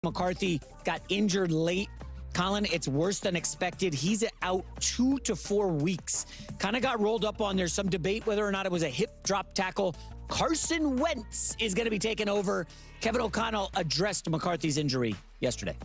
McCarthy got injured late. Colin, it's worse than expected. He's out 2 to 4 weeks. Kind of got rolled up on. There's some debate whether or not it was a hip drop tackle. Carson Wentz is going to be taken over. Kevin O'Connell addressed McCarthy's injury yesterday.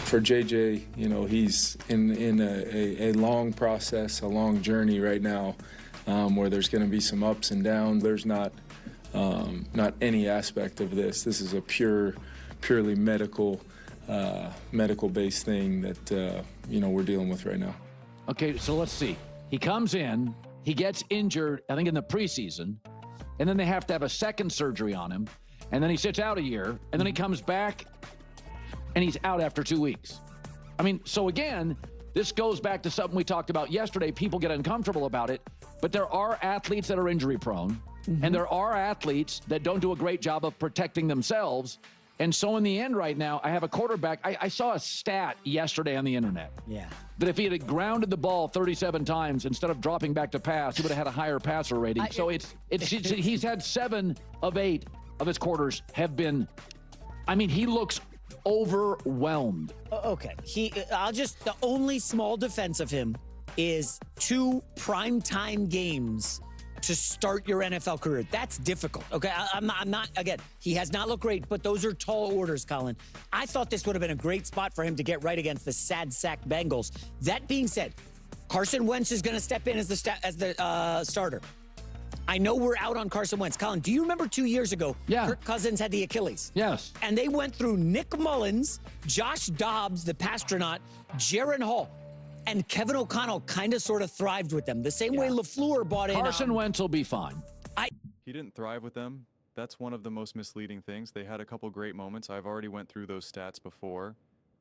For JJ, he's in a long process, a long journey right now, where there's going to be some ups and downs. There's not any aspect of this. This is a purely medical-based thing that we're dealing with right now. Okay, so let's see. He comes in, he gets injured, I think in the preseason, and then they have to have a second surgery on him, and then he sits out a year, and then he comes back, and he's out after 2 weeks. I mean, so again, this goes back to something we talked about yesterday. People get uncomfortable about it, but there are athletes that are injury prone, and there are athletes that don't do a great job of protecting themselves. And so in the end right now, I have a quarterback. I saw a stat yesterday on the internet. Yeah. That if he had grounded the ball 37 times instead of dropping back to pass, he would have had a higher passer rating. So he's had 7 of 8 of his quarters have been, he looks overwhelmed. Okay. The only small defense of him is 2 primetime games to start your NFL career. That's difficult. Okay. I'm not, again, he has not looked great, but those are tall orders, Colin. I thought this would have been a great spot for him to get right against the sad sack Bengals. That being said, Carson Wentz is going to step in as the starter. I know we're out on Carson Wentz. Colin, do you remember 2 years ago, Kirk Cousins had the Achilles? Yes. And they went through Nick Mullins, Josh Dobbs, the Pastronaut, Jaron Hall, and Kevin O'Connell kind of sort of thrived with them. The same way LaFleur bought in. Carson Wentz will be fine. He didn't thrive with them. That's one of the most misleading things. They had a couple great moments. I've already went through those stats before.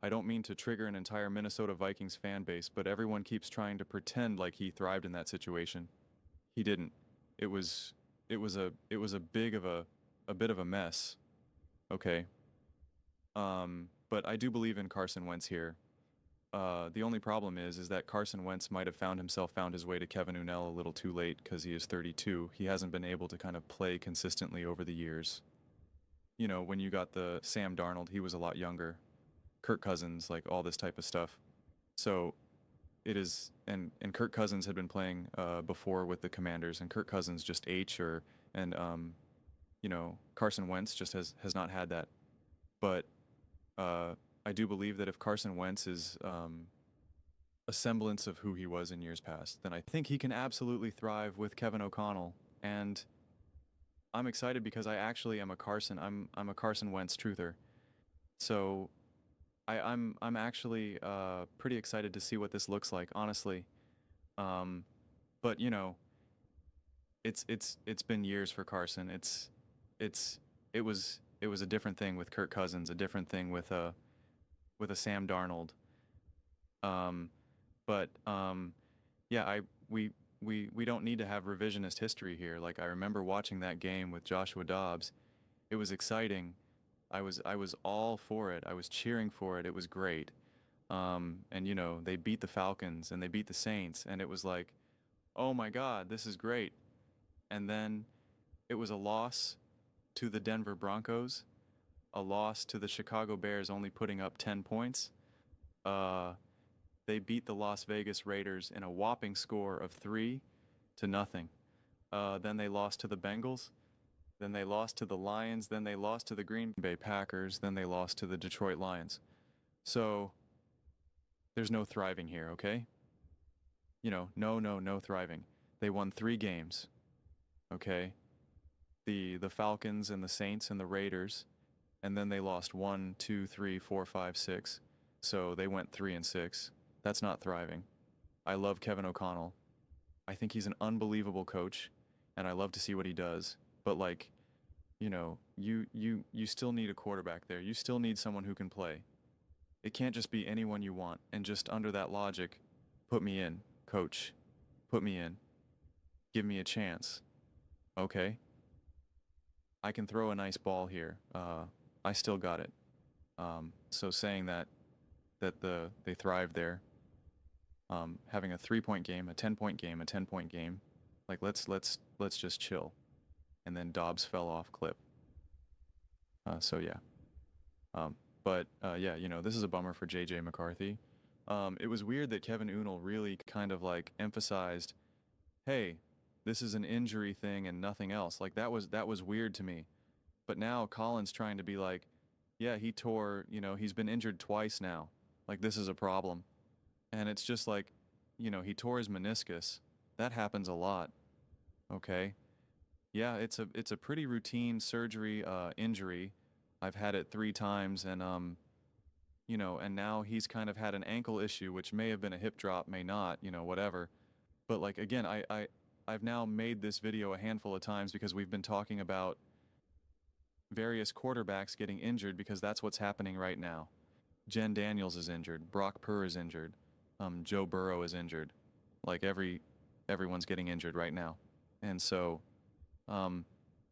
I don't mean to trigger an entire Minnesota Vikings fan base, but everyone keeps trying to pretend like he thrived in that situation. He didn't. It was a bit of a mess. Okay. But I do believe in Carson Wentz here. The only problem is that Carson Wentz might have found his way to Kevin O'Connell a little too late because he is 32. He hasn't been able to kind of play consistently over the years. When you got the Sam Darnold, he was a lot younger. Kirk Cousins, like all this type of stuff. So it is, and Kirk Cousins had been playing before with the Commanders, and Kirk Cousins just Carson Wentz just has not had that. But I do believe that if Carson Wentz is a semblance of who he was in years past, then I think he can absolutely thrive with Kevin O'Connell. And I'm excited because I actually am a Carson Wentz truther. So I'm actually pretty excited to see what this looks like, honestly. But it's been years for Carson. It was a different thing with Kirk Cousins, a different thing with a Sam Darnold. We don't need to have revisionist history here. Like, I remember watching that game with Joshua Dobbs. It was exciting. I was all for it. I was cheering for it. It was great. They beat the Falcons and they beat the Saints, and it was like, oh my God, this is great. And then it was a loss to the Denver Broncos, a loss to the Chicago Bears only putting up 10 points. They beat the Las Vegas Raiders in a whopping score of 3-0. Then they lost to the Bengals. Then they lost to the Lions. Then they lost to the Green Bay Packers. Then they lost to the Detroit Lions. So there's no thriving here, okay? No thriving. They won 3 games, okay? The Falcons and the Saints and the Raiders. And then they lost 1, 2, 3, 4, 5, 6. So they went 3-6. That's not thriving. I love Kevin O'Connell. I think he's an unbelievable coach, and I love to see what he does. But you still need a quarterback there. You still need someone who can play. It can't just be anyone you want. And just under that logic, put me in, coach. Put me in. Give me a chance. Okay? I can throw a nice ball here. I still got it. So saying that they thrive there, having a 3-point game, a 10-point game, a 10-point game, like let's just chill. And then Dobbs fell off clip. So yeah. Yeah, this is a bummer for JJ McCarthy. It was weird that Kevin Unal really kind of like emphasized, hey, this is an injury thing and nothing else. Like that was weird to me. But now Colin's trying to be like, yeah, he's been injured twice now. Like this is a problem. And it's just like, he tore his meniscus. That happens a lot. Okay. Yeah, it's a pretty routine surgery injury. I've had it 3 times, and and now he's kind of had an ankle issue, which may have been a hip drop, may not, whatever. But like again, I've now made this video a handful of times because we've been talking about various quarterbacks getting injured because that's what's happening right now. Jen Daniels is injured, Brock Purr is injured, Joe Burrow is injured. Like everyone's getting injured right now. And so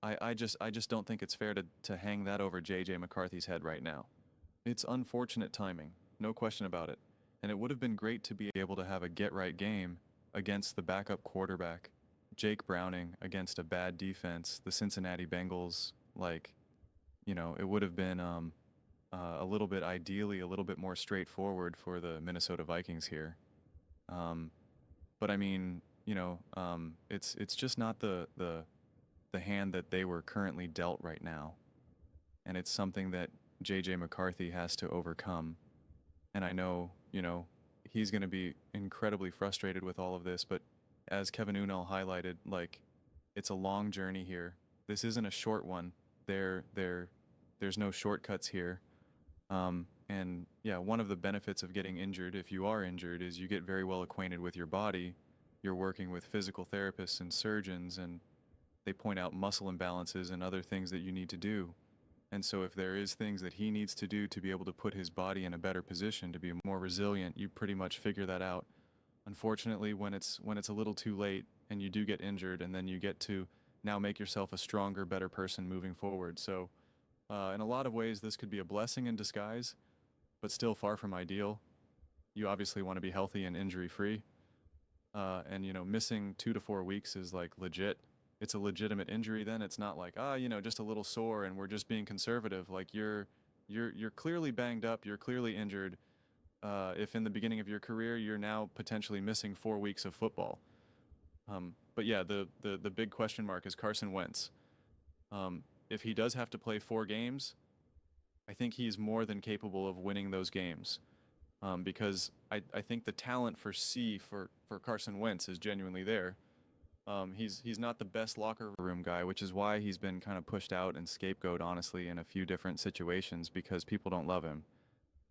I just don't think it's fair to hang that over JJ McCarthy's head right now. It's unfortunate timing, no question about it. And it would have been great to be able to have a get-right game against the backup quarterback, Jake Browning, against a bad defense, the Cincinnati Bengals. Like, it would have been a little bit, ideally, a little bit more straightforward for the Minnesota Vikings here. But I mean, it's just not the hand that they were currently dealt right now. And it's something that JJ McCarthy has to overcome. And I know, he's going to be incredibly frustrated with all of this, but as Kevin Unal highlighted, like, it's a long journey here. This isn't a short one. There's no shortcuts here. And yeah, one of the benefits of getting injured, if you are injured, is you get very well acquainted with your body. You're working with physical therapists and surgeons, and they point out muscle imbalances and other things that you need to do. And so if there is things that he needs to do to be able to put his body in a better position, to be more resilient, you pretty much figure that out. Unfortunately, when it's a little too late and you do get injured, and then you get to now make yourself a stronger, better person moving forward. So in a lot of ways, this could be a blessing in disguise, but still far from ideal. You obviously want to be healthy and injury-free. And missing 2 to 4 weeks is like legit. It's a legitimate injury. Then it's not like, just a little sore and we're just being conservative. Like you're clearly banged up. You're clearly injured. If in the beginning of your career, you're now potentially missing 4 weeks of football. But yeah, the big question mark is Carson Wentz. If he does have to play 4 games, I think he's more than capable of winning those games. Because I think the talent for Carson Wentz is genuinely there. He's not the best locker room guy, which is why he's been kind of pushed out and scapegoat, honestly, in a few different situations because people don't love him.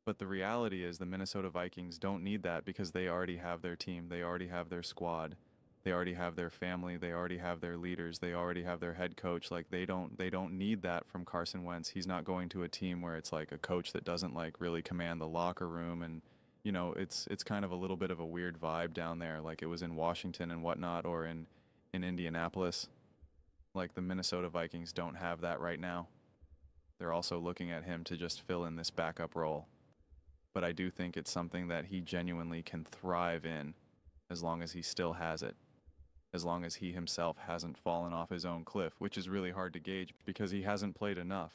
But the reality is the Minnesota Vikings don't need that because they already have their team. They already have their squad. They already have their family. They already have their leaders. They already have their head coach. Like they don't need that from Carson Wentz. He's not going to a team where it's like a coach that doesn't like really command the locker room, and it's kind of a little bit of a weird vibe down there, like it was in Washington and whatnot, or in Indianapolis. Like the Minnesota Vikings don't have that right now. They're also looking at him to just fill in this backup role. But I do think it's something that he genuinely can thrive in as long as he still has it. As long as he himself hasn't fallen off his own cliff, which is really hard to gauge because he hasn't played enough.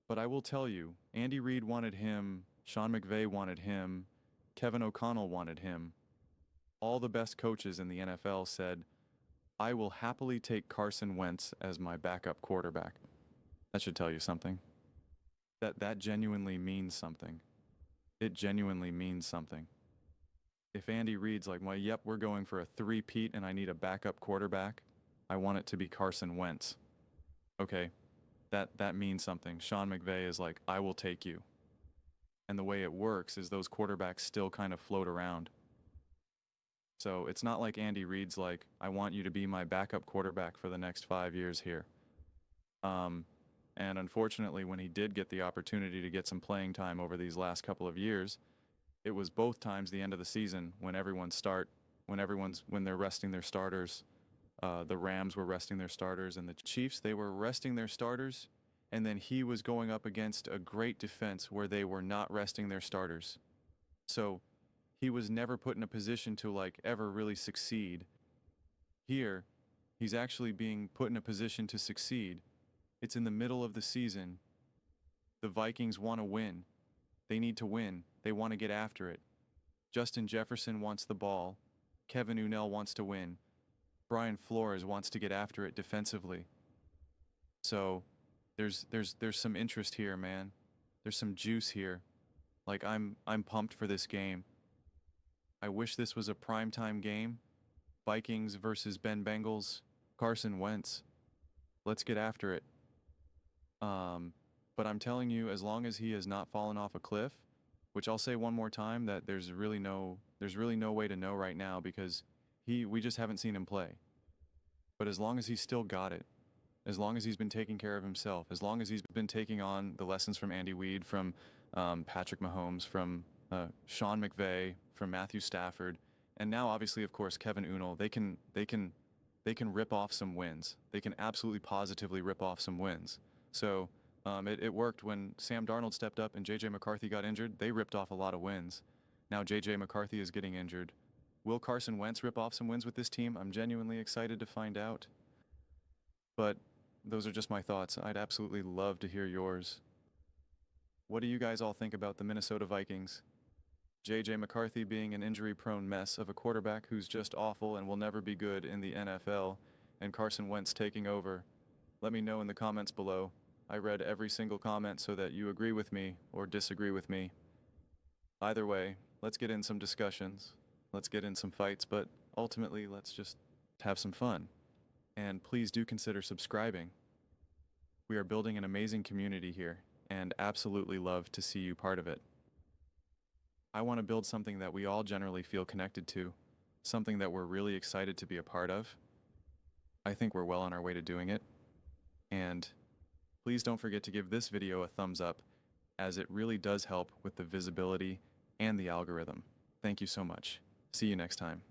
But I will tell you, Andy Reid wanted him, Sean McVay wanted him, Kevin O'Connell wanted him. All the best coaches in the NFL said, I will happily take Carson Wentz as my backup quarterback. That should tell you something. That genuinely means something. It genuinely means something. If Andy Reid's like, well, yep, we're going for a 3-peat and I need a backup quarterback, I want it to be Carson Wentz. Okay, that means something. Sean McVay is like, I will take you. And the way it works is those quarterbacks still kind of float around. So it's not like Andy Reid's like, I want you to be my backup quarterback for the next 5 years here. And unfortunately, when he did get the opportunity to get some playing time over these last couple of years, it was both times the end of the season when they're resting their starters. The Rams were resting their starters, and the Chiefs, they were resting their starters, and then he was going up against a great defense where they were not resting their starters. So he was never put in a position to like ever really succeed. Here, he's actually being put in a position to succeed. It's in the middle of the season. The Vikings want to win. They need to win. They want to get after it. Justin Jefferson wants the ball. Kevin Unnell wants to win. Brian Flores wants to get after it defensively. So there's some interest here, man. There's some juice here. Like I'm pumped for this game. I wish this was a primetime game. Vikings versus Ben Bengals, Carson Wentz. Let's get after it. But I'm telling you, as long as he has not fallen off a cliff, which I'll say one more time, that there's really no way to know right now, because we just haven't seen him play. But as long as he's still got it, as long as he's been taking care of himself, as long as he's been taking on the lessons from Andy Weid, from Patrick Mahomes, from Sean McVay, from Matthew Stafford, and now obviously, of course, Kevin Unnell, they can rip off some wins. They can absolutely positively rip off some wins. So it worked when Sam Darnold stepped up and J.J. McCarthy got injured. They ripped off a lot of wins. Now J.J. McCarthy is getting injured. Will Carson Wentz rip off some wins with this team? I'm genuinely excited to find out. But those are just my thoughts. I'd absolutely love to hear yours. What do you guys all think about the Minnesota Vikings? J.J. McCarthy being an injury-prone mess of a quarterback who's just awful and will never be good in the NFL, and Carson Wentz taking over. Let me know in the comments below. I read every single comment so that you agree with me or disagree with me. Either way, let's get in some discussions. Let's get in some fights, but ultimately, let's just have some fun. And please do consider subscribing. We are building an amazing community here, and absolutely love to see you part of it. I want to build something that we all generally feel connected to, something that we're really excited to be a part of. I think we're well on our way to doing it. And please don't forget to give this video a thumbs up, as it really does help with the visibility and the algorithm. Thank you so much. See you next time.